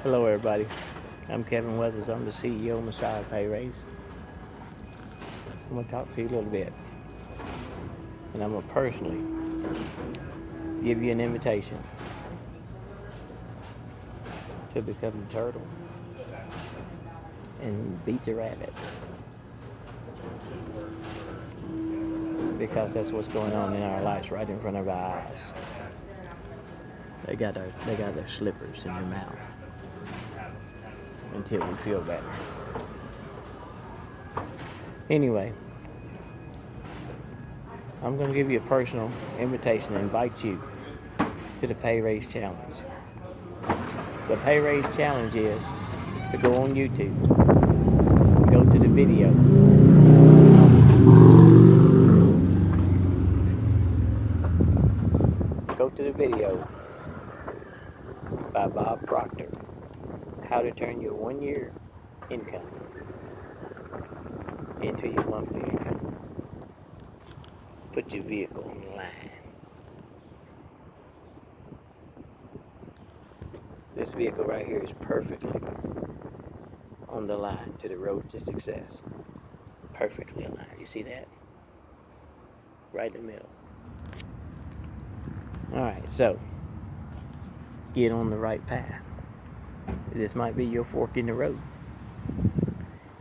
Hello everybody, I'm Kevin Weathers. I'm the CEO of Messiah Pay Raise. I'm going to talk to you a little bit, and I'm going to personally give you an invitation to become the turtle and beat the rabbit, because that's what's going on in our lives right in front of our eyes. They got their slippers in their mouth until we feel better. Anyway, I'm going to give you a personal invitation and invite you to the Pay Raise Challenge. The Pay Raise Challenge is to go on YouTube, go to the video, by Bob Proctor, how to turn your 1 year income into your monthly income. Put your vehicle on the line. This vehicle right here is perfectly on the line to the road to success. Perfectly aligned. You see that? Right in the middle. Alright, so get on the right path. This might be your fork in the road.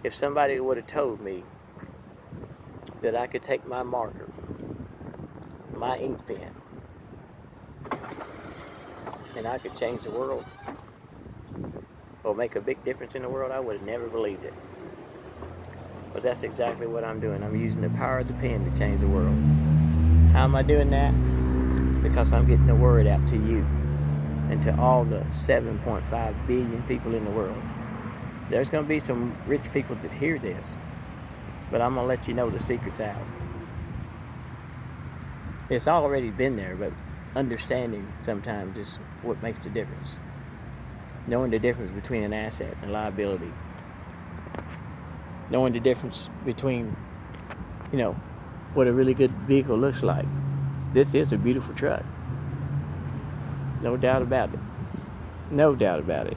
If somebody would have told me that I could take my marker, my ink pen, and I could change the world or make a big difference in the world, I would have never believed it. But that's exactly what I'm doing. I'm using the power of the pen to change the world. How am I doing that? Because I'm getting the word out to you and to all the 7.5 billion people in the world. There's going to be some rich people that hear this, but I'm going to let you know the secret's out. It's already been there, but understanding sometimes is what makes the difference. Knowing the difference between an asset and liability. Knowing the difference between, what a really good vehicle looks like. This is a beautiful truck. No doubt about it. No doubt about it.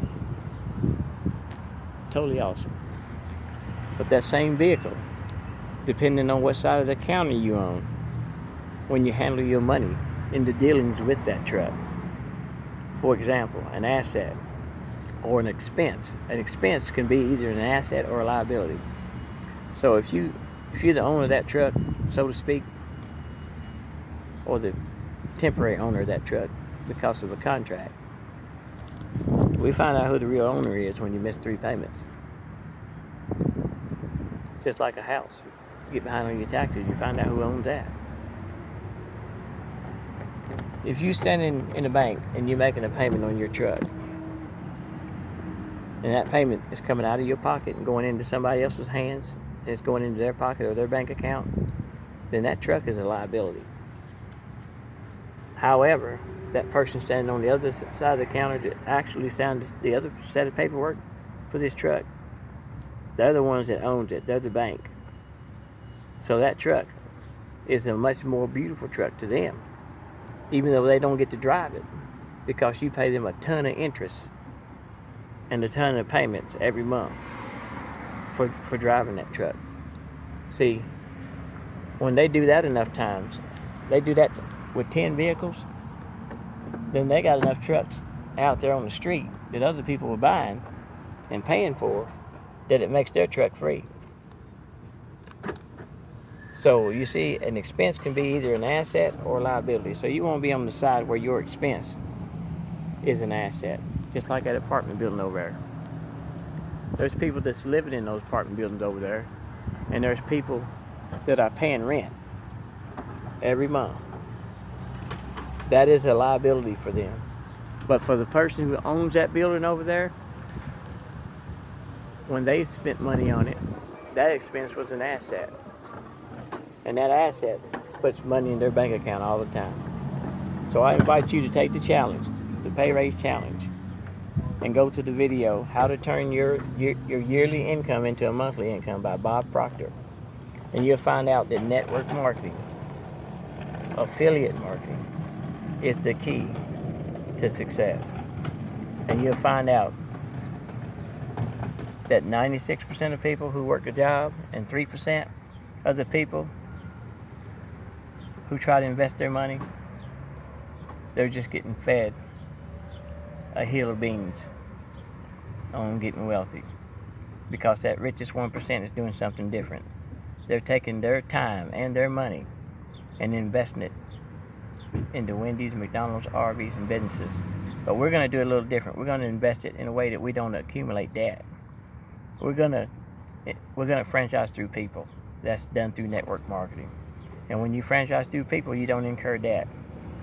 Totally awesome. But that same vehicle, depending on what side of the counter you own, when you handle your money in the dealings with that truck. For example, an asset or an expense. An expense can be either an asset or a liability. So if you're the owner of that truck, so to speak, or the temporary owner of that truck because of a contract, we find out who the real owner is when you miss 3 payments. It's just like a house. You get behind on your taxes, you find out who owns that. If you stand in a bank and you're making a payment on your truck, and that payment is coming out of your pocket and going into somebody else's hands, and it's going into their pocket or their bank account, then that truck is a liability. However, that person standing on the other side of the counter that actually signed the other set of paperwork for this truck, they're the ones that owns it. They're the bank. So that truck is a much more beautiful truck to them, even though they don't get to drive it, because you pay them a ton of interest and a ton of payments every month for driving that truck. See, when they do that enough times, they do that with 10 vehicles, then they got enough trucks out there on the street that other people are buying and paying for, that it makes their truck free. So you see, an expense can be either an asset or a liability. So you want to be on the side where your expense is an asset, just like that apartment building over there. There's people that's living in those apartment buildings over there, and there's people that are paying rent every month. That is a liability for them. But for the person who owns that building over there, when they spent money on it, that expense was an asset. And that asset puts money in their bank account all the time. So I invite you to take the challenge, the Pay Raise Challenge, and go to the video, How to Turn Your Yearly Income into a Monthly Income by Bob Proctor. And you'll find out that network marketing, affiliate marketing, is the key to success. And you'll find out that 96% of people who work a job and 3% of the people who try to invest their money, they're just getting fed a hill of beans on getting wealthy, because that richest 1% is doing something different. They're taking their time and their money and investing it into Wendy's, McDonald's, Arby's, and businesses. But we're going to do it a little different. We're going to invest it in a way that we don't accumulate debt. We're going to franchise through people. That's done through network marketing. And when you franchise through people, you don't incur debt.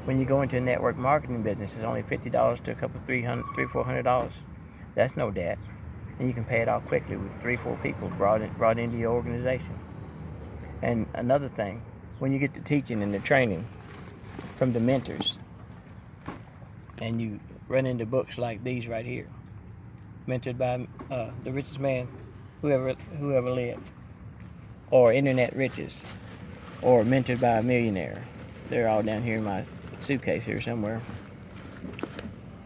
When you go into a network marketing business, it's only $50 to a couple $300-400. That's no debt, and you can pay it off quickly with 3-4 people brought into your organization. And another thing, when you get the teaching and the training from the mentors, and you run into books like these right here, mentored by the richest man who ever lived, or Internet Riches, or mentored by a millionaire. They're all down here in my suitcase here somewhere.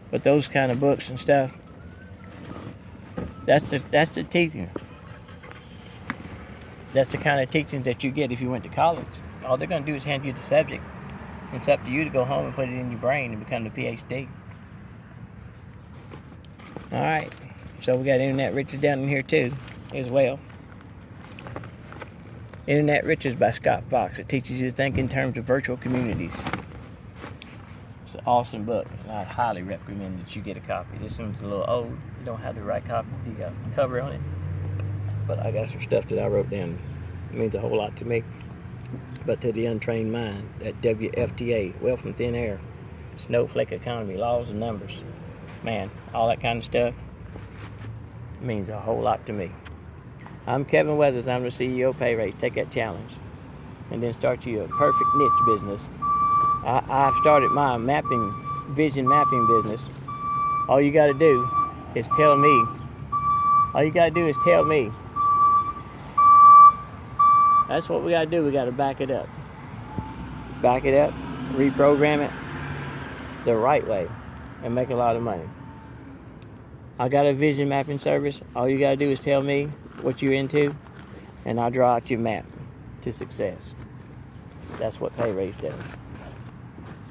But those kind of books and stuff, that's the teaching. That's the kind of teaching that you get if you went to college. All they're going to do is hand you the subject. It's up to you to go home and put it in your brain and become the PhD. All right, so we got Internet Riches down in here too, as well. Internet Riches by Scott Fox. It teaches you to think in terms of virtual communities. It's an awesome book. I highly recommend that you get a copy. This one's a little old. You don't have the right copy, the cover on it. But I got some stuff that I wrote down. It means a whole lot to me. But to the untrained mind, that WFTA, Wealth from Thin Air, Snowflake Economy, Laws and Numbers, man, all that kind of stuff means a whole lot to me. I'm Kevin Weathers. I'm the CEO of Pay Raise. Take that challenge and then start you a perfect niche business. I've started my vision mapping business. All you got to do is tell me. All you got to do is tell me. That's what we got to do. We got to back it up. Back it up, reprogram it the right way, and make a lot of money. I got a vision mapping service. All you got to do is tell me what you're into, and I'll draw out your map to success. That's what Pay Raise does.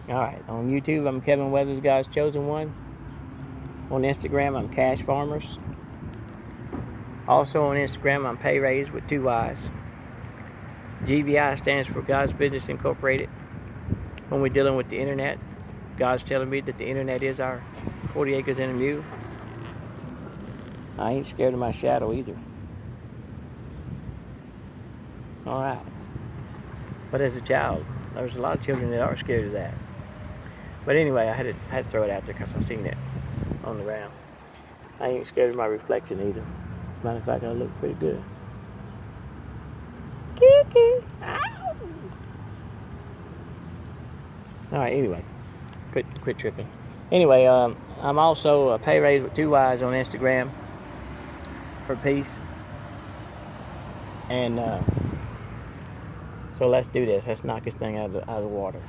All right, on YouTube, I'm Kevin Weathers, God's Chosen One. On Instagram, I'm Cash Farmers. Also on Instagram, I'm Pay Raise with 2 Y's. GBI stands for God's Business Incorporated. When we're dealing with the internet, God's telling me that the internet is our 40 acres and a mule. I ain't scared of my shadow either. All right. But as a child, there's a lot of children that are scared of that. But anyway, I had to throw it out there because I seen it on the ground. I ain't scared of my reflection either. Matter of fact, I look pretty good. Kiki! Ow! All right, anyway. Quit tripping. Anyway, I'm also a Pay Raise with 2 Y's on Instagram for peace. And so let's do this. Let's knock this thing out of the water.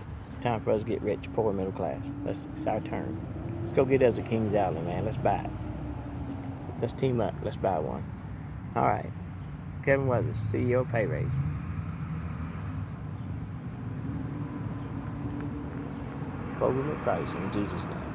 Time for us to get rich, poor, middle class. It's our turn. Let's go get us a King's Island, man. Let's buy it. Let's team up. Let's buy one. All right. Kevin Weathers, CEO of Pay Raise. Forward with Christ in Jesus' name.